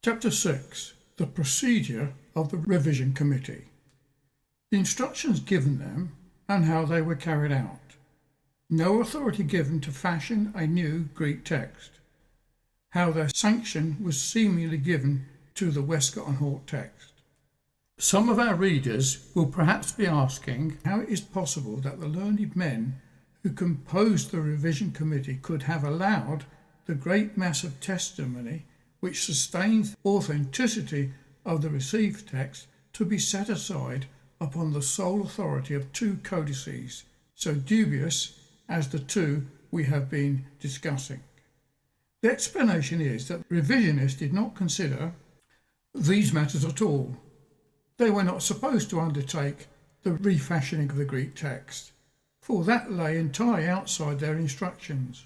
Chapter 6. The procedure of the revision committee. The instructions given them and how they were carried out. No authority given to fashion a new Greek text. How their sanction was seemingly given to the Westcott and Hort text. Some of our readers will perhaps be asking how it is possible that the learned men who composed the revision committee could have allowed the great mass of testimony which sustains the authenticity of the received text to be set aside upon the sole authority of two codices, so dubious as the two we have been discussing. The explanation is that revisionists did not consider these matters at all. They were not supposed to undertake the refashioning of the Greek text, for that lay entirely outside their instructions,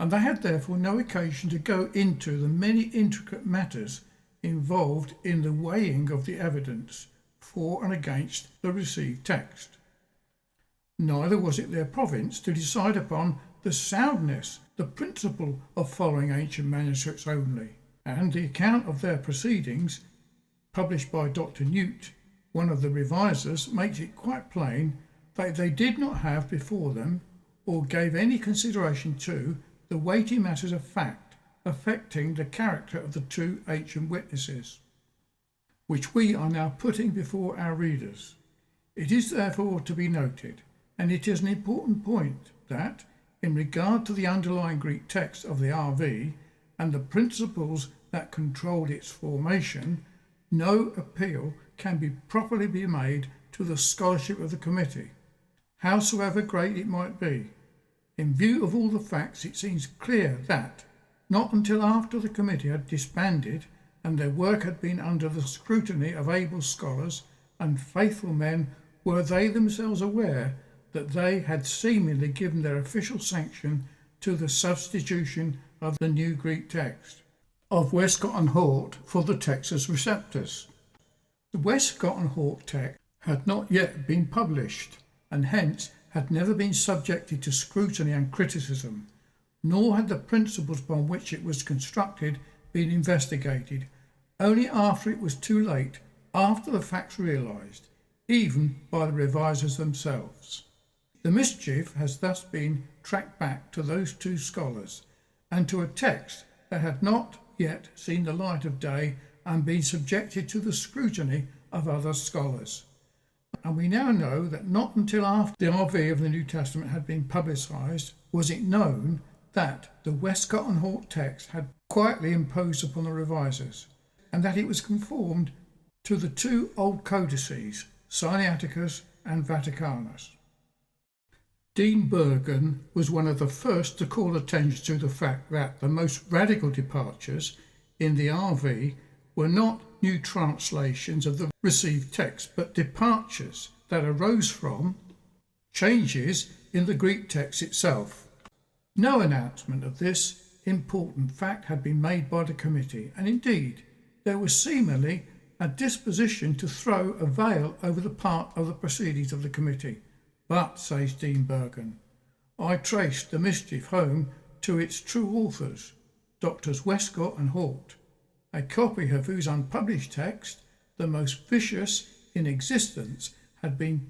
and they had therefore no occasion to go into the many intricate matters involved in the weighing of the evidence for and against the received text. Neither was it their province to decide upon the soundness, the principle of following ancient manuscripts only, and the account of their proceedings, published by Dr. Newt, one of the revisers, makes it quite plain that they did not have before them, or gave any consideration to, the weighty matters of fact affecting the character of the two ancient witnesses, which we are now putting before our readers. It is therefore to be noted, and it is an important point, that, in regard to the underlying Greek text of the RV and the principles that controlled its formation, no appeal can be properly be made to the scholarship of the committee, howsoever great it might be. In view of all the facts, it seems clear that, not until after the committee had disbanded and their work had been under the scrutiny of able scholars and faithful men, were they themselves aware that they had seemingly given their official sanction to the substitution of the new Greek text of Westcott and Hort for the Textus Receptus. The Westcott and Hort text had not yet been published, and hence had never been subjected to scrutiny and criticism, nor had the principles upon which it was constructed been investigated, only after it was too late, after the facts realised, even by the revisers themselves. The mischief has thus been tracked back to those two scholars, and to a text that had not yet seen the light of day and been subjected to the scrutiny of other scholars. And we now know that not until after the RV of the New Testament had been publicised was it known that the Westcott and Hort text had quietly imposed upon the revisers, and that it was conformed to the two old codices, Sinaiticus and Vaticanus. Dean Bergen was one of the first to call attention to the fact that the most radical departures in the RV were not new translations of the received text, but departures that arose from changes in the Greek text itself. No announcement of this important fact had been made by the committee, and indeed there was seemingly a disposition to throw a veil over the part of the proceedings of the committee. But, says Dean Bergen, I traced the mischief home to its true authors, Doctors Westcott and Hort, a copy of whose unpublished text, the most vicious in existence, had been